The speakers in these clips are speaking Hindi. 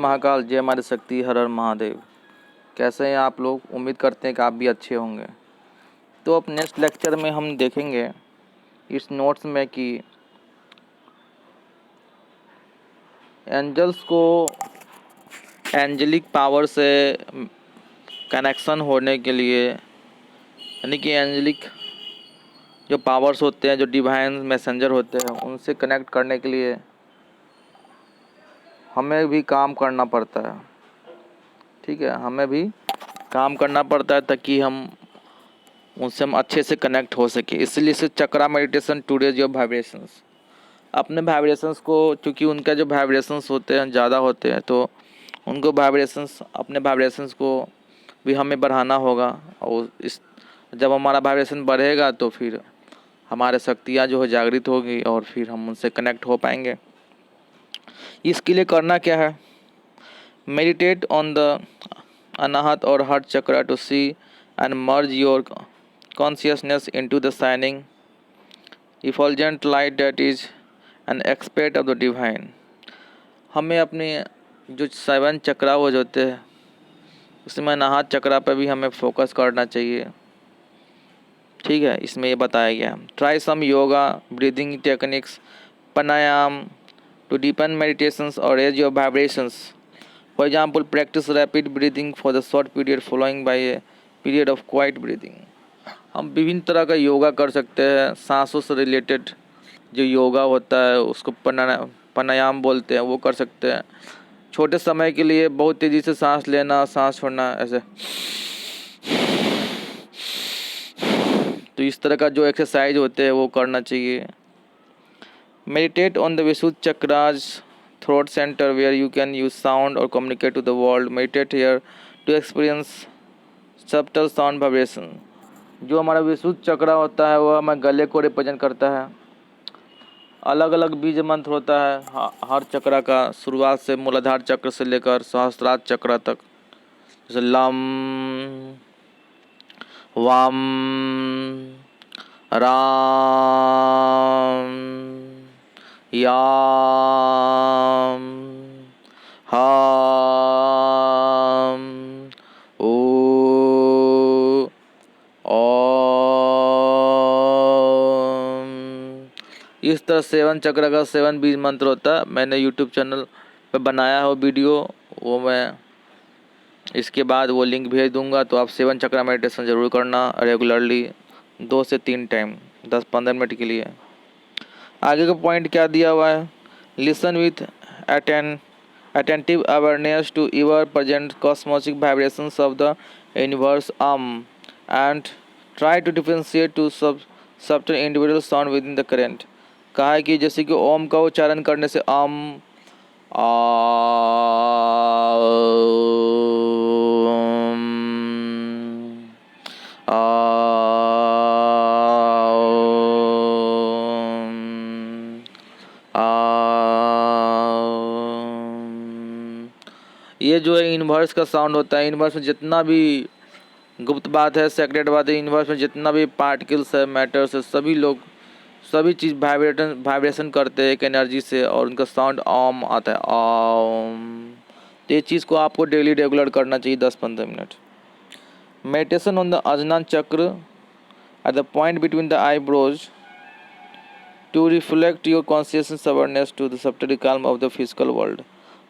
महाकाल, जय माता शक्ति, हर हर महादेव। कैसे हैं आप लोग? उम्मीद करते हैं कि आप भी अच्छे होंगे। तो अब नेक्स्ट लेक्चर में हम देखेंगे इस नोट्स में कि एंजल्स को एंजेलिक पावर से कनेक्शन होने के लिए, यानी कि एंजेलिक जो पावर्स होते हैं, जो डिवाइन मैसेंजर होते हैं, उनसे कनेक्ट करने के लिए हमें भी काम करना पड़ता है। ठीक है, हमें भी काम करना पड़ता है ताकि उनसे हम अच्छे से कनेक्ट हो सके। इसलिए से chakra meditation to raise your vibrations, अपने वाइब्रेशंस को, क्योंकि उनका जो वाइब्रेशंस होते हैं ज़्यादा होते हैं, तो उनको अपने वाइब्रेशंस को भी हमें बढ़ाना होगा। और जब हमारा वाइब्रेशन बढ़ेगा तो फिर हमारे शक्तियाँ जो है जागृत होगी और फिर हम उनसे कनेक्ट हो पाएंगे। इसके लिए करना क्या है? मेडिटेट ऑन द अनाहत और heart chakra to see and merge your consciousness into the shining effulgent light that is an aspect of the divine. हमें अपने जो 7 चक्रा वो होते हैं, उसमें अनाहत चक्रा पे भी हमें फोकस करना चाहिए। ठीक है, इसमें ये बताया गया। Try some yoga breathing techniques pranayama to deepen meditations or raise your vibrations. For example, practice rapid breathing for the short period following by a period of quiet breathing. हम विभिन्न तरह का योगा कर सकते हैं। सांसों से रिलेटेड जो योगा होता है उसको प्राणायाम बोलते हैं, वो कर सकते हैं। छोटे समय के लिए बहुत तेज़ी से सांस लेना, सांस छोड़ना, ऐसे। तो इस तरह का जो एक्सरसाइज होते हैं वो करना चाहिए। Meditate on the Visuddha Chakra's throat center where you can use sound or communicate to the world. Meditate here to experience subtle sound vibration. जो हमारा विशुद्ध चक्रा होता है वो हमें गले को रिप्रेजेंट करता है। अलग अलग बीज मंत्र होता है हर चक्रा का, शुरुआत से मूलाधार चक्र से लेकर सहस्त्रार चक्र तक, जैसे लम, वाम, राम, याम, हाम, ओ, ओम। इस तरह 7 चक्र का 7 बीज मंत्र होता है। मैंने यूट्यूब चैनल पे बनाया है वीडियो, वो मैं इसके बाद वो लिंक भेज दूंगा। तो आप 7 चक्र मेडिटेशन ज़रूर करना रेगुलरली, 2 से 3 टाइम, 10-15 मिनट के लिए। आगे का पॉइंट क्या दिया हुआ है? Listen with attentive awareness to ever present cosmosic vibrations of the universe and try to differentiate to subtle individual sound within the current। कहा है कि जैसे कि ओम का उच्चारण करने से ये जो है यूनिवर्स का साउंड होता है। यूनिवर्स में जितना भी गुप्त बात है, सेक्रेट बात है, यूनिवर्स में जितना भी पार्टिकल्स है, मैटर्स है, सभी चीज़ वाइब्रेशन करते हैं एक एनर्जी से, और उनका साउंड ओम आता है, ओम। तो ये चीज़ को आपको डेली रेगुलर करना चाहिए 10-15 minute. Meditation on the Ajna chakra at the point between the eyebrows to reflect your consciousness awareness to the subtle calm of the physical world.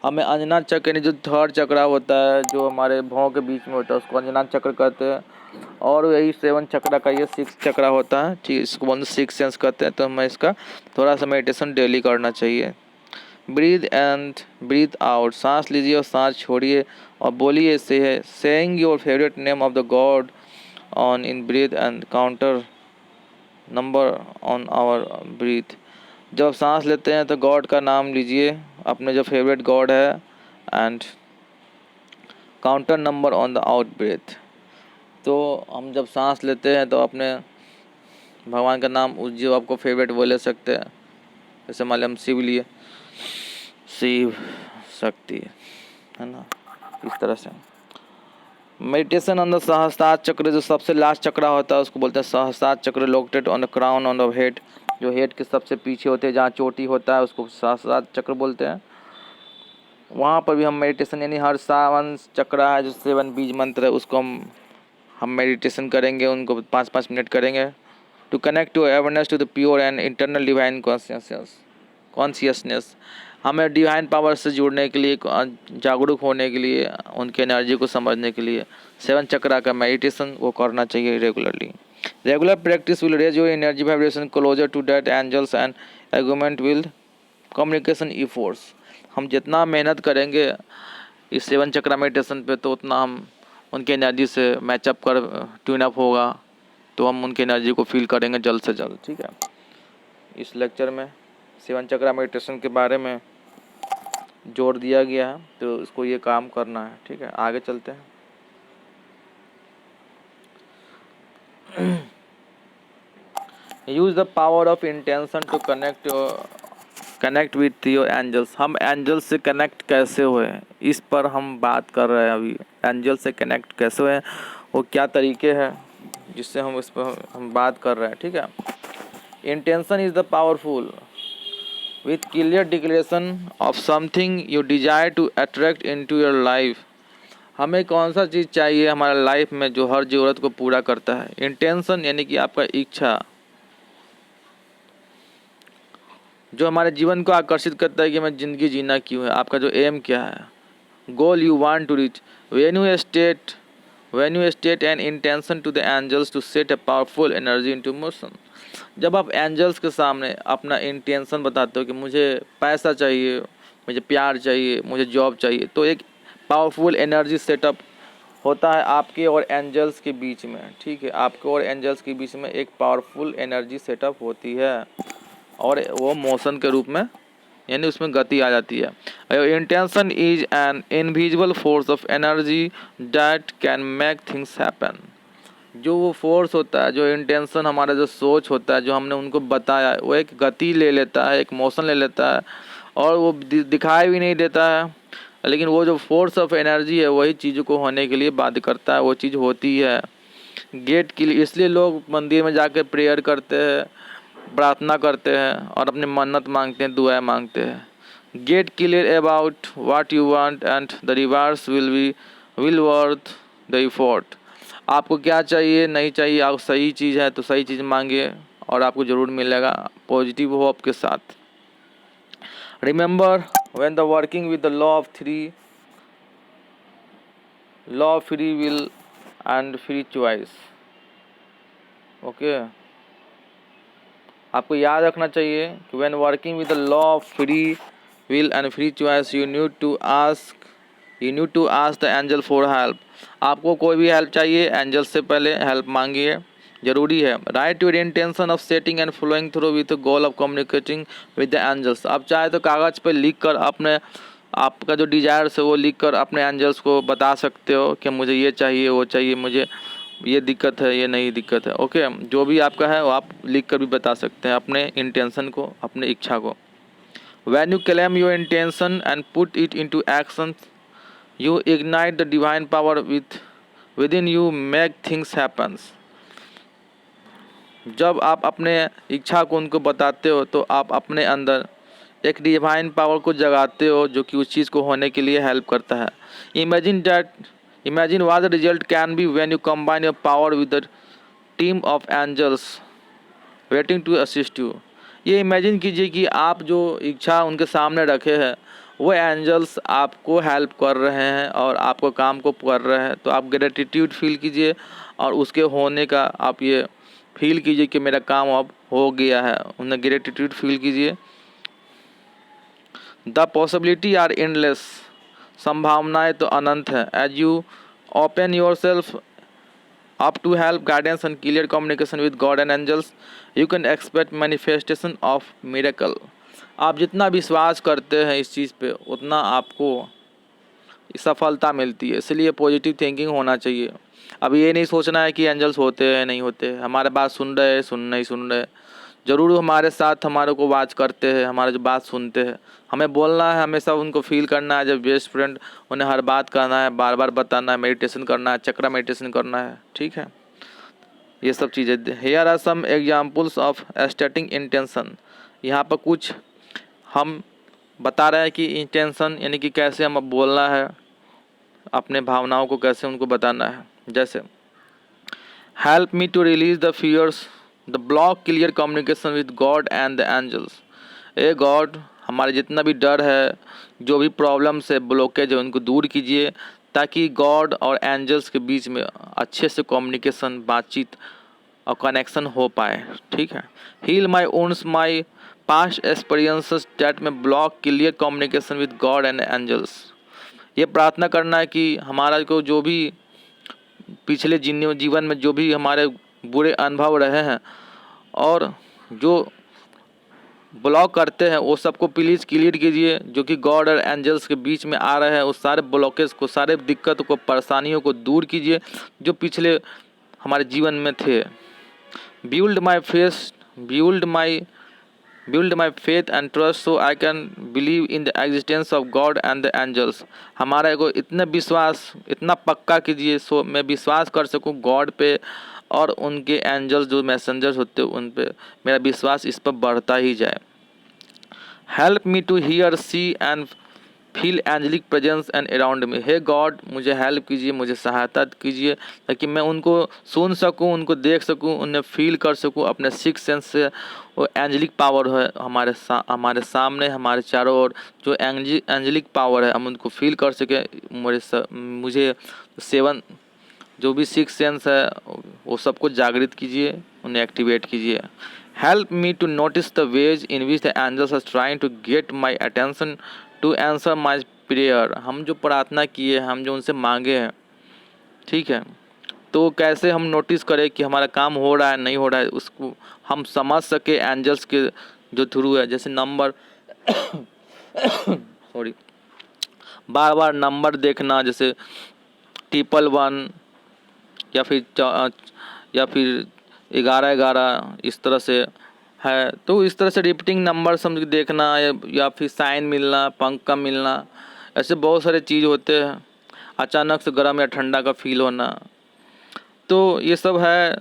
हमें अंजना चक्र, यानी जो थर्ड चक्रा होता है, जो हमारे भौं के बीच में होता है, उसको अंजना चक्र कहते हैं। और यही 7 चक्रा का ये 6 चक्रा होता है। ठीक, इसको बोलते 6 सेंस कहते हैं। तो हमें इसका थोड़ा सा मेडिटेशन डेली करना चाहिए। ब्रीथ एंड ब्रीथ आउट, सांस लीजिए और सांस छोड़िए, और बोलिए saying your favourite name of the God on in breath and counter number on our breath. जब आप सांस लेते हैं तो गॉड का नाम लीजिए, अपने जो फेवरेट गॉड है, and counter number on the out breath. तो हम जब सांस लेते हैं तो अपने भगवान का नाम, उस जो आपको फेवरेट वो ले सकते हैं। जैसे मान लिया हम शिव लिए, शिव शक्ति, है ना, इस तरह से। मेडिटेशन ऑन द सहस्त्रार चक्र, जो सबसे लास्ट चक्रा होता है उसको बोलते हैं सहस्त्रार चक्र, located on the crown on the head, जो हेड के सबसे पीछे होते हैं, जहाँ चोटी होता है, उसको सहस्त्रार चक्र बोलते हैं। वहाँ पर भी हम मेडिटेशन यानी हर सावन चक्र है जो 7 बीज मंत्र है उसको हम मेडिटेशन करेंगे, उनको 5-5 मिनट करेंगे। To connect to awareness to the pure and internal divine consciousness, हमें डिवाइन पावर से जुड़ने के लिए, जागरूक होने के लिए, उनकी एनर्जी को समझने के लिए 7 चक्रा का मेडिटेशन वो करना चाहिए regularly. Regular practice will raise your energy vibration closer to that angels and argument will communication efforts. हम जितना मेहनत करेंगे इस 7 चक्रा मेडिटेशन पे तो उतना हम उनकी एनर्जी से मैचअप कर ट्यून अप होगा, तो हम उनकी एनर्जी को फील करेंगे जल्द से जल्द। ठीक है, इस लेक्चर में 7 चक्रा मेडिटेशन के बारे में जोर दिया गया है, तो इसको ये काम करना है। ठीक है, आगे चलते हैं। Use the power of intention to connect with your angels. हम एंजल्स से कनेक्ट कैसे हुए इस पर हम बात कर रहे हैं अभी। एंजल से कनेक्ट कैसे हुए, वो क्या तरीके हैं जिससे हम इस पर हम बात कर रहे हैं। ठीक है, intention is the powerful with clear declaration of something you desire to attract into your life. हमें कौन सा चीज़ चाहिए हमारे लाइफ में जो हर ज़रूरत को पूरा करता है। इंटेंशन यानी कि आपका इच्छा, जो हमारे जीवन को आकर्षित करता है कि हमें ज़िंदगी जीना क्यों है, आपका जो एम क्या है, goal you want to reach. When you state an intention to the angels to set a powerful energy into motion. जब आप एंजल्स के सामने अपना इंटेंशन बताते हो कि मुझे पैसा चाहिए, मुझे प्यार चाहिए, मुझे जॉब चाहिए, तो एक पावरफुल एनर्जी सेटअप होता है आपके और एंजल्स के बीच में। ठीक है, आपके और एंजल्स के बीच में एक पावरफुल एनर्जी सेटअप होती है और वो मोशन के रूप में यानी उसमें गति आ जाती है। Intention is an invisible force of energy that can make things happen. जो वो फोर्स होता है, जो इंटेंशन हमारा जो सोच होता है, जो हमने उनको बताया, वो एक गति ले लेता है, एक मोशन ले लेता है और वो दिखाई भी नहीं देता है, लेकिन वो जो फोर्स ऑफ एनर्जी है वही चीज़ों को होने के लिए बाध्य करता है, वो चीज़ होती है। गेट के लिए इसलिए लोग मंदिर में जाकर प्रेयर करते हैं, प्रार्थना करते हैं और अपनी मन्नत मांगते हैं, दुआएं मांगते हैं। Get clear about what you want and the rewards will worth the effort. आपको क्या चाहिए नहीं चाहिए, आप सही चीज़ है तो सही चीज़ मांगिए और आपको ज़रूर मिलेगा पॉजिटिव होप के साथ। Remember when the working with the law of free will and free choice. Okay, आपको याद रखना चाहिए कि when working with the law of free will and free choice you need to ask the angel for help. आपको कोई भी हेल्प चाहिए, एंजल से पहले हेल्प मांगिए, जरूरी है। Write your intention of setting and flowing through with goal of communicating with the angels. आप चाहे तो कागज़ पे लिख कर आपका जो डिजायर्स है वो लिख कर अपने एंजल्स को बता सकते हो कि मुझे ये चाहिए, वो चाहिए, मुझे ये दिक्कत है, ये नहीं दिक्कत है। ओके, जो भी आपका है वो आप लिख कर भी बता सकते हैं अपने इंटेंशन को, अपने इच्छा को। When you claim your intention and put it into action, you ignite the divine power within you, make things happen. जब आप अपने इच्छा को उनको बताते हो तो आप अपने अंदर एक डिवाइन पावर को जगाते हो जो कि उस चीज़ को होने के लिए हेल्प करता है। Imagine what the result can be when you combine your power with a team of angels waiting to assist you. ये इमेजिन कीजिए कि आप जो इच्छा उनके सामने रखे हैं वो एंजल्स आपको हेल्प कर रहे हैं और आपको काम को कर रहे हैं, तो आप ग्रेटिट्यूड फील कीजिए और उसके होने का आप ये फील कीजिए कि मेरा काम अब हो गया है, उन्हें ग्रेटिट्यूड फील कीजिए। द पॉसिबिलिटी आर एंडलेस, संभावनाएं तो अनंत हैं। As you open yourself up to help guidance and clear communication with God and angels, you can expect manifestation of miracle. आप जितना विश्वास करते हैं इस चीज़ पे उतना आपको सफलता मिलती है, इसलिए पॉजिटिव थिंकिंग होना चाहिए। अब ये नहीं सोचना है कि एंजल्स होते हैं नहीं होते, हमारे बात सुन रहे नहीं सुन रहे, ज़रूर हमारे साथ हमारे को वाच करते हैं, हमारे जो बात सुनते हैं। हमें बोलना है, हमेशा उनको फील करना है जब बेस्ट फ्रेंड, उन्हें हर बात करना है, बार बार बताना है, मेडिटेशन करना है, चक्रा मेडिटेशन करना है। ठीक है, ये सब चीज़ें। Here are some examples of stating intention. यहाँ पर कुछ हम बता रहा है कि इंटेंशन यानी कि कैसे हमें बोलना है, अपने भावनाओं को कैसे उनको बताना है। जैसे help me to release the fears the block clear communication with God and the angels. ए गॉड, हमारे जितना भी डर है, जो भी प्रॉब्लम्स है, ब्लॉकेज है, उनको दूर कीजिए ताकि गॉड और एंजल्स के बीच में अच्छे से कम्युनिकेशन, बातचीत और कनेक्शन हो पाए। ठीक है। Heal my wounds my past experiences that में block clear communication with God and angels. ये प्रार्थना करना है कि हमारा को जो भी पिछले जीवन में जो भी हमारे बुरे अनुभव रहे हैं और जो ब्लॉक करते हैं वो सबको प्लीज़ क्लियर कीजिए, जो कि गॉड और एंजल्स के बीच में आ रहे हैं उस सारे ब्लॉकेज को, सारे दिक्कतों को, परेशानियों को दूर कीजिए जो पिछले हमारे जीवन में थे। Build my faith and trust so I can believe in the existence of God and the angels. हमारे को इतना विश्वास, इतना पक्का कीजिए सो मैं विश्वास कर सकूं गॉड पे और उनके एंजल्स जो मैसेंजर्स होते हैं उन पे मेरा विश्वास इस पर बढ़ता ही जाए। Help me to hear see and feel angelic presence and around me. हे गॉड, मुझे हेल्प कीजिए, मुझे सहायता कीजिए ताकि मैं उनको सुन सकूं, उनको देख सकूं, उन्हें फील कर सकूं अपने सिक्स सेंस से। वो एंजलिक पावर है हमारे सामने, हमारे चारों ओर जो एंजलिक पावर है हम उनको फील कर सकें। मुझे सेवन जो भी सिक्स सेंस है वो सबको जागृत कीजिए, उन्हें एक्टिवेट कीजिए। Help me to notice the ways in which the angels are trying to get my attention to answer my prayer. हम जो प्रार्थना किए, हम जो उनसे मांगे हैं, ठीक है, तो कैसे हम नोटिस करें कि हमारा काम हो रहा है नहीं हो रहा है, उसको हम समझ सके एंजल्स के जो थ्रू है। जैसे नंबर सॉरी बार बार नंबर देखना, जैसे 111 या फिर 1111 इस तरह से है। तो इस तरह से रिपीटिंग नंबर समझ देखना या फिर साइन मिलना, पंख का मिलना, ऐसे बहुत सारे चीज़ होते हैं। अचानक से गर्म या ठंडा का फील होना, तो ये सब है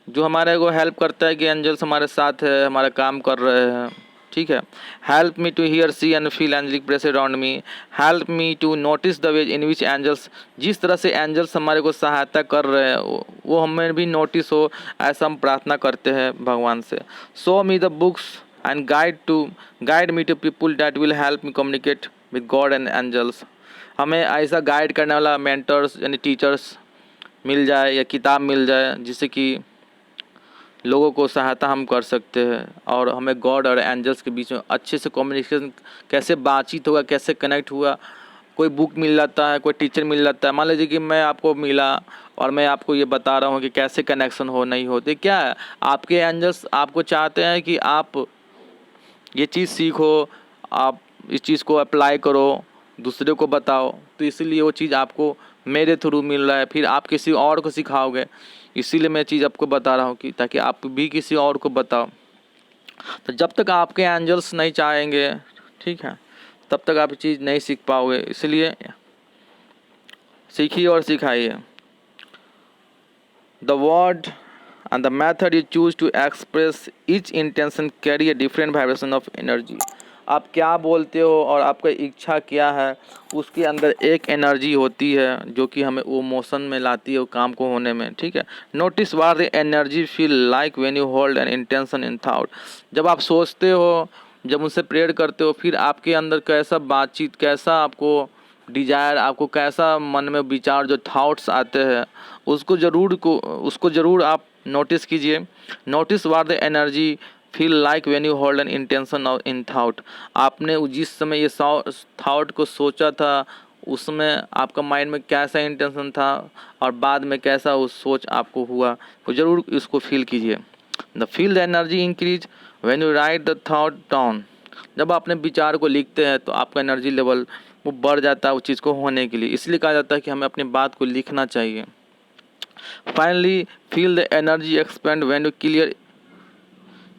जो हमारे को हेल्प करता है कि एंजल्स हमारे साथ है, हमारा काम कर रहे हैं। ठीक है। Help me to hear see and feel angelic press around me. Help me to notice the ways in which angels, जिस तरह से एंजल्स हमारे को सहायता कर रहे हैं वो हमें भी नोटिस हो, ऐसा हम प्रार्थना करते हैं भगवान से। Show me the books and guide me to people that will help me communicate with God and angels. हमें ऐसा गाइड करने वाला मेंटर्स यानी टीचर्स मिल जाए या किताब मिल जाए जिससे कि लोगों को सहायता हम कर सकते हैं और हमें गॉड और एंजल्स के बीच में अच्छे से कम्युनिकेशन कैसे बातचीत होगा, कैसे कनेक्ट हुआ। कोई बुक मिल जाता है, कोई टीचर मिल जाता है। मान लीजिए कि मैं आपको मिला और मैं आपको ये बता रहा हूँ कि कैसे कनेक्शन हो नहीं होते, क्या है आपके एंजल्स आपको चाहते हैं कि आप ये चीज़ सीखो, आप इस चीज़ को अप्लाई करो, दूसरे को बताओ, तो इसीलिए वो चीज़ आपको मेरे थ्रू मिल रहा है, फिर आप किसी और को सिखाओगे। इसीलिए मैं चीज़ आपको बता रहा हूँ कि ताकि आप भी किसी और को बताओ। तो जब तक आपके एंजल्स नहीं चाहेंगे, ठीक है, तब तक आप चीज़ नहीं सीख पाओगे। इसलिए सीखिए और सिखाइए। The word and the method you choose to express each intention carry a different vibration of energy। आप क्या बोलते हो और आपका इच्छा क्या है, उसके अंदर एक एनर्जी होती है जो कि हमें वो मोशन में लाती है, वो काम को होने में। ठीक है। Notice what the energy feel like when you hold an intention in thought. जब आप सोचते हो, जब उनसे प्रेयर करते हो, फिर आपके अंदर कैसा बातचीत, कैसा आपको डिजायर, आपको कैसा मन में विचार, जो थॉट्स आते हैं उसको ज़रूर आप नोटिस कीजिए। Notice what the energy feel like when you hold an intention in thought. आपने जिस समय ये थॉट को सोचा था उसमें आपका माइंड में कैसा इंटेंशन था और बाद में कैसा वो सोच आपको हुआ, तो ज़रूर इसको फील कीजिए। The feel the energy increase when you right the thought down. जब आप अपने विचार को लिखते हैं तो आपका एनर्जी लेवल वो बढ़ जाता है उस चीज़ को होने के लिए। इसलिए कहा जाता है कि हमें अपनी बात को लिखना चाहिए। Finally, feel the energy expand when you clear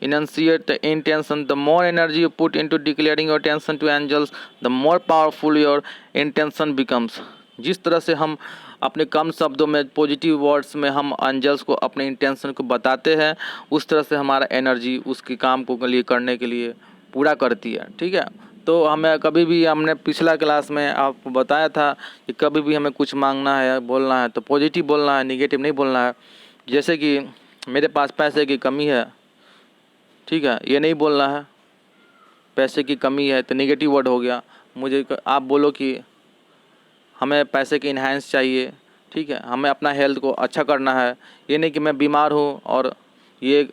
enunciate the intention. The more energy you put into declaring your intention to angels, the more powerful your intention becomes। जिस तरह से हम अपने कम शब्दों में, पॉजिटिव वर्ड्स में हम एंजल्स को अपने इंटेंशन को बताते हैं, उस तरह से हमारा एनर्जी उसके काम को लिए करने के लिए पूरा करती है। ठीक है। तो हमें कभी भी, हमने पिछला क्लास में आपको बताया था कि कभी भी हमें कुछ मांगना है, बोलना है तो पॉजिटिव बोलना है, निगेटिव नहीं बोलना है। जैसे कि मेरे पास पैसे की कमी है, ठीक है, ये नहीं बोलना है पैसे की कमी है तो निगेटिव वर्ड हो गया। आप बोलो कि हमें पैसे की इन्हांस चाहिए, ठीक है, हमें अपना हेल्थ को अच्छा करना है। ये नहीं कि मैं बीमार हूँ और ये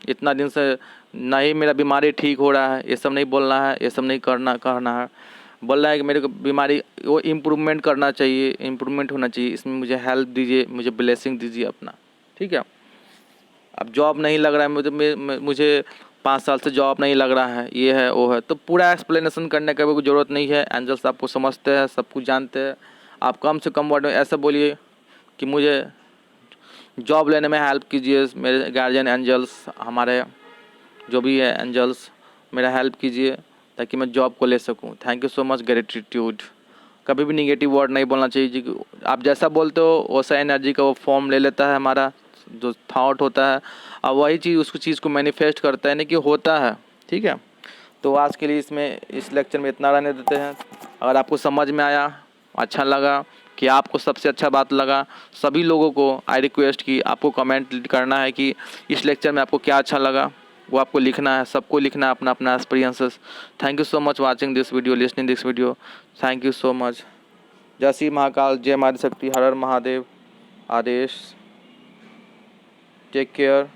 इतना दिन से नहीं मेरा बीमारी ठीक हो रहा है, ये सब नहीं बोलना है, ये सब नहीं करना है। बोलना है कि मेरे को बीमारी वो इम्प्रूवमेंट करना चाहिए, इम्प्रूवमेंट होना चाहिए, इसमें मुझे हेल्प दीजिए, मुझे ब्लेसिंग दीजिए अपना, ठीक है। अब जॉब नहीं लग रहा है, मुझे 5 साल से जॉब नहीं लग रहा है, ये है वो है, तो पूरा एक्सप्लेनेशन करने का कोई ज़रूरत नहीं है। एंजल्स आपको समझते हैं, सब कुछ जानते हैं। आप कम से कम वर्ड में ऐसा बोलिए कि मुझे जॉब लेने में हेल्प कीजिए, मेरे गार्जियन एंजल्स, हमारे जो भी है एंजल्स, मेरा हेल्प कीजिए ताकि मैं जॉब को ले सकूं। Thank you so much, gratitude. कभी भी निगेटिव वर्ड नहीं बोलना चाहिए जी। आप जैसा बोलते हो वैसा एनर्जी का वो फॉर्म ले लेता है, हमारा जो थॉट होता है, और वही चीज़ उसको चीज़ को मैनिफेस्ट करता है, नहीं कि होता है, ठीक है। तो आज के लिए इस लेक्चर में इतना रहने देते हैं। अगर आपको समझ में आया, अच्छा लगा, कि आपको सबसे अच्छा बात लगा, सभी लोगों को आई रिक्वेस्ट कि आपको कमेंट करना है कि इस लेक्चर में आपको क्या अच्छा लगा, वो आपको लिखना है, सबको लिखना है अपना अपना experiences. Thank you so much watching this video, listening this video. Thank you so much. जय श्री महाकाल, जय मारी शक्ति, हर हर महादेव, आदेश। Take care.